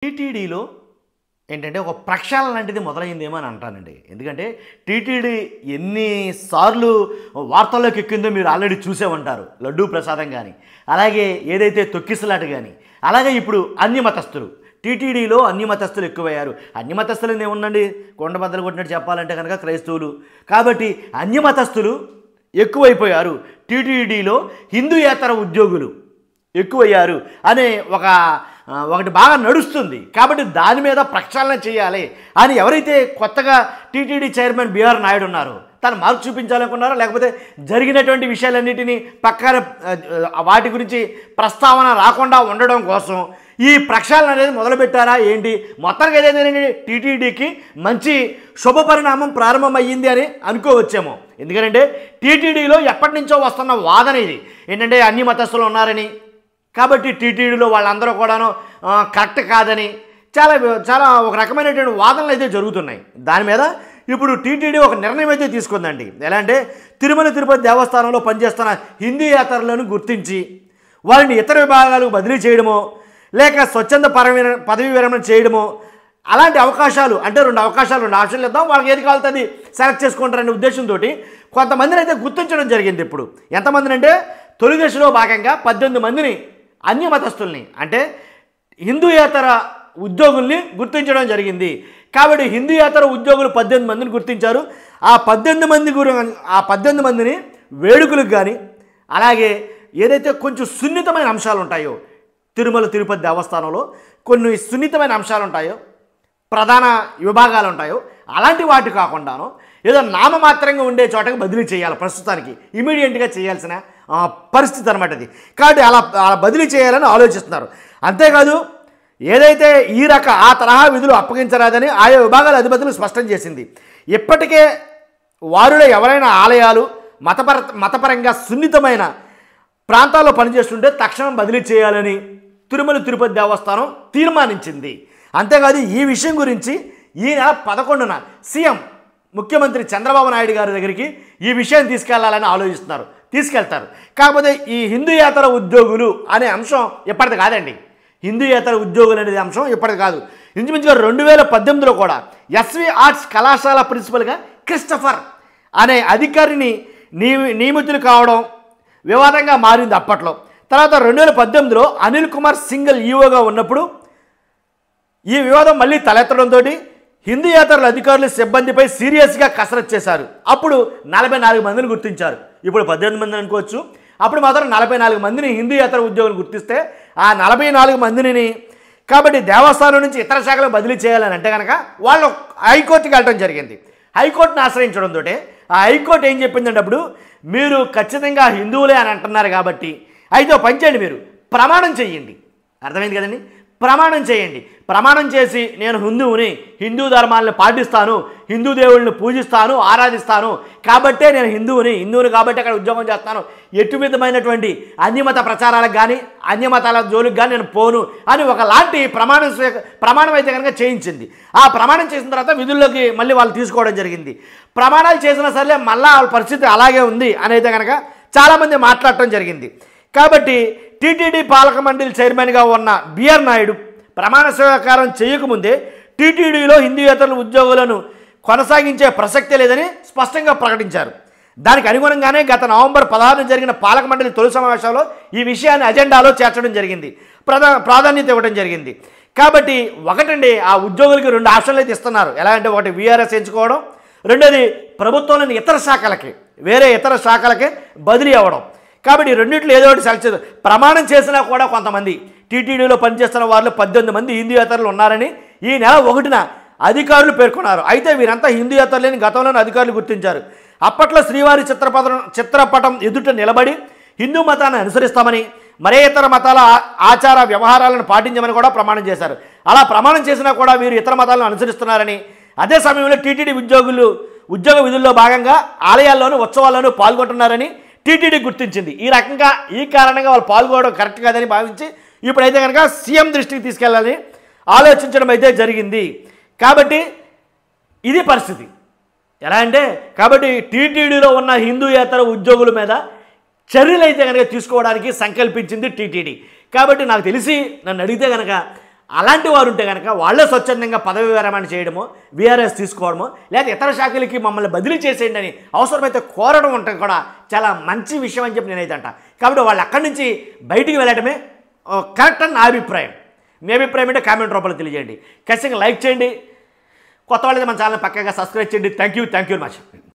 టీటీడీలో ఏంటంటే ఒక ప్రక్షాళన లాంటిది మొదలైందేమో అని అంటానండి. ఎందుకంటే టీటీడీ ఎన్నిసార్లు వార్తల్లోకి ఎక్కిందో మీరు ఆల్రెడీ చూసే ఉంటారు. లడ్డూ ప్రసాదం కానీ, అలాగే ఏదైతే తొక్కిసలాట కానీ, అలాగే ఇప్పుడు అన్యమతస్థులు, టీటీడీలో అన్యమతస్థులు ఎక్కువయ్యారు. అన్యమతస్థులు ఏముందండి, కొండ బద్దలు కొట్టినట్టు చెప్పాలంటే కనుక క్రైస్తవులు. కాబట్టి అన్యమతస్థులు ఎక్కువైపోయారు, టీటీడీలో హిందూయేతర ఉద్యోగులు ఎక్కువయ్యారు అనే ఒకటి బాగా నడుస్తుంది. కాబట్టి దాని మీద ప్రక్షాళన చేయాలి అని ఎవరైతే కొత్తగా టీటీడీ చైర్మన్ బిఆర్ నాయుడు ఉన్నారో తను మార్పు చూపించాలనుకున్నారో, లేకపోతే జరిగినటువంటి విషయాలన్నిటినీ పక్కన వాటి గురించి ప్రస్తావన రాకుండా ఉండడం కోసం ఈ ప్రక్షాళన అనేది మొదలుపెట్టారా ఏంటి? మొత్తానికి ఏదైతే టీటీడీకి మంచి శుభపరిణామం ప్రారంభమయ్యింది అని అనుకోవచ్చేమో. ఎందుకంటే టీటీడీలో ఎప్పటి నుంచో వస్తున్న వాదన ఇది ఏంటంటే అన్ని మతస్థులు ఉన్నారని, కాబట్టి టీటీడీలో వాళ్ళందరూ కూడాను కరెక్ట్ కాదని చాలా ఒక రకమైనటువంటి వాదనలు అయితే జరుగుతున్నాయి. దాని మీద ఇప్పుడు టీటీడీ ఒక నిర్ణయం అయితే తీసుకుందండి. ఎలా అంటే తిరుమల తిరుపతి దేవస్థానంలో పనిచేస్తున్న హిందూయేతరులను గుర్తించి వారిని ఇతర విభాగాలకు బదిలీ చేయడమో, లేక స్వచ్ఛంద పదవి విరమణ చేయడమో, అలాంటి అవకాశాలు అంటే రెండు ఆప్షన్లు ఇద్దాం, వాళ్ళకి ఏది కావాలంటే సెలెక్ట్ చేసుకుంటారనే ఉద్దేశంతో కొంతమందిని అయితే గుర్తించడం జరిగింది. ఇప్పుడు ఎంతమందిని అంటే తొలి దశలో భాగంగా 18 మందిని అన్యమతస్థుల్ని అంటే హిందూయేతర ఉద్యోగుల్ని గుర్తించడం జరిగింది. కాబట్టి హిందూయేతర ఉద్యోగులు 18 మందిని గుర్తించారు. ఆ 18 మందిని వేడుకలకు కానీ, అలాగే ఏదైతే కొంచెం సున్నితమైన అంశాలు ఉంటాయో తిరుమల తిరుపతి దేవస్థానంలో కొన్ని సున్నితమైన అంశాలు ఉంటాయో, ప్రధాన విభాగాలు ఉంటాయో, అలాంటి వాటి కాకుండాను ఏదో నామమాత్రంగా ఉండే చోటకి బదిలీ చేయాలి. ప్రస్తుతానికి ఇమీడియట్గా చేయాల్సిన పరిస్థితి అనమాట అది. కాబట్టి అలా బదిలీ చేయాలని ఆలోచిస్తున్నారు. అంతేకాదు ఏదైతే ఆ తరహా విధులు అప్పగించరాదని ఆయా విభాగాల అధిపతులు స్పష్టం చేసింది. ఇప్పటికే వారిలో ఎవరైనా ఆలయాలు మతపరంగా సున్నితమైన ప్రాంతాల్లో పనిచేస్తుంటే తక్షణం బదిలీ చేయాలని తిరుమల తిరుపతి దేవస్థానం తీర్మానించింది. అంతేకాదు ఈ విషయం గురించి ఈ నెల 11న సీఎం ముఖ్యమంత్రి చంద్రబాబు నాయుడు గారి దగ్గరికి ఈ విషయాన్ని తీసుకెళ్తారు. కాకపోతే ఈ హిందూయేతర ఉద్యోగులు అనే అంశం ఇప్పటిది కాదండి. హిందూయేతర ఉద్యోగులు అనేది అంశం ఇప్పటిది కాదు. ఇంచుమించుగా 2018లో కూడా ఎస్వి ఆర్ట్స్ కళాశాల ప్రిన్సిపల్గా క్రిస్టఫర్ అనే అధికారిని నియమితులు కావడం వివాదంగా మారింది అప్పట్లో. తర్వాత 2018లో అనిల్ కుమార్ సింగల్ ఈఓగా ఉన్నప్పుడు ఈ వివాదం మళ్ళీ తలెత్తడంతో హిందూయేతరుల అధికారులు సిబ్బందిపై సీరియస్గా కసరత్తు చేశారు. అప్పుడు 44 మందిని గుర్తించారు. ఇప్పుడు 18 మందిని అనుకోవచ్చు. అప్పుడు మాత్రం 44 మందిని హిందూయేతర ఉద్యోగులు గుర్తిస్తే ఆ 44 మందిని కాబట్టి దేవస్థానం నుంచి ఇతర శాఖలకు బదిలీ చేయాలని అంటే కనుక వాళ్ళు హైకోర్టుకి వెళ్ళడం జరిగింది. హైకోర్టును ఆశ్రయించడంతో ఆ హైకోర్టు ఏం చెప్పిందంటే అప్పుడు మీరు ఖచ్చితంగా హిందువులే అని అంటున్నారు కాబట్టి అయితే పనిచేయండి, మీరు ప్రమాణం చేయండి. అర్థమైంది కదండి? ప్రమాణం చేసి నేను హిందువుని, హిందూ ధర్మాలను పాటిస్తాను, హిందూ దేవుళ్ళని పూజిస్తాను, ఆరాధిస్తాను, కాబట్టే నేను హిందువుని కాబట్టి అక్కడ ఉద్యోగం చేస్తాను, ఎటు విధమైనటువంటి అన్యమత ప్రచారాలకు కానీ అన్యమతాల జోలికి కానీ నేను పోను అని ఒకలాంటి ప్రమాణం అయితే కనుక చేయించింది. ఆ ప్రమాణం చేసిన తర్వాత విధుల్లోకి మళ్ళీ వాళ్ళు తీసుకోవడం జరిగింది. ప్రమాణాలు చేసినా సరే మళ్ళీ వాళ్ళ పరిస్థితి అలాగే ఉంది అని అయితే కనుక చాలామంది మాట్లాడటం జరిగింది. కాబట్టి టీటీడీ పాలక మండలి చైర్మన్గా ఉన్న బిఆర్ నాయుడు ప్రమాణ స్వీకారం చేయకముందే టీటీడీలో హిందూయేతరుల ఉద్యోగులను కొనసాగించే ప్రసక్తే లేదని స్పష్టంగా ప్రకటించారు. దానికి అనుగుణంగానే గత నవంబర్ 16న జరిగిన పాలక మండలి తొలి సమావేశంలో ఈ విషయాన్ని అజెండాలో చేర్చడం జరిగింది, ప్రాధాన్యత ఇవ్వడం జరిగింది. కాబట్టి ఒకటండి, ఆ ఉద్యోగులకి 2 ఆప్షన్లు అయితే ఇస్తున్నారు. ఎలా అంటే ఒకటి వీఆర్ఎస్ ఎంచుకోవడం, రెండోది ప్రభుత్వంలోని వేరే ఇతర శాఖలకే బదిలీ అవ్వడం. కాబట్టి రెండింటిలో ఏదో ఒకటి సెలెక్ట్ చేస్తారు. ప్రమాణం చేసినా కూడా కొంతమంది టీటీడీలో పనిచేస్తున్న వారిలో 18 మంది హిందూయేతరులు ఉన్నారని ఈ నెల 1న అధికారులు పేర్కొన్నారు. అయితే వీరంతా హిందూయేతరులని గతంలోనే అధికారులు గుర్తించారు. అప్పట్లో శ్రీవారి చిత్రపటం ఎదుట నిలబడి హిందూ మతాన్ని అనుసరిస్తామని, మరే ఇతర మతాల ఆచార వ్యవహారాలను పాటించమని కూడా ప్రమాణం చేశారు. అలా ప్రమాణం చేసినా కూడా వీరు ఇతర మతాలను అనుసరిస్తున్నారని, అదే సమయంలో టీటీడీ ఉద్యోగ విధుల్లో భాగంగా ఆలయాల్లోనూ ఉత్సవాల్లోనూ పాల్గొంటున్నారని టీటీడీ గుర్తించింది. ఈ కారణంగా వాళ్ళు పాల్గొనడం కరెక్ట్ కాదని భావించి ఇప్పుడైతే కనుక సీఎం దృష్టికి తీసుకెళ్లాలని ఆలోచించడం అయితే జరిగింది. కాబట్టి ఇది పరిస్థితి. ఎలా అంటే కాబట్టి టీటీడీలో ఉన్న హిందూయేతర ఉద్యోగుల మీద చర్యలు అయితే కనుక తీసుకోవడానికి సంకల్పించింది టీటీడీ. కాబట్టి నాకు తెలిసి నన్ను అడిగితే కనుక అలాంటి వారు ఉంటే కనుక వాళ్ళే స్వచ్ఛందంగా పదవి విరమణ చేయడమో వీఆర్ఎస్ తీసుకోవడమో లేదా ఇతర శాఖలకి మమ్మల్ని బదిలీ చేసేయండి అని అవసరమైతే కోరడం ఉంటుంది కూడా చాలా మంచి విషయం అని చెప్పి నేనైతే అంట. కాబట్టి వాళ్ళు అక్కడి నుంచి బయటికి వెళ్ళడమే కరెక్ట్ అని నా అభిప్రాయం. మీ అభిప్రాయం అంటే కామెంట్ రూపంలో తెలియజేయండి. ఖచ్చితంగా లైక్ చేయండి. కొత్త వాళ్ళైతే మన ఛానల్ పక్కగా సబ్స్క్రైబ్ చేయండి. Thank you very much.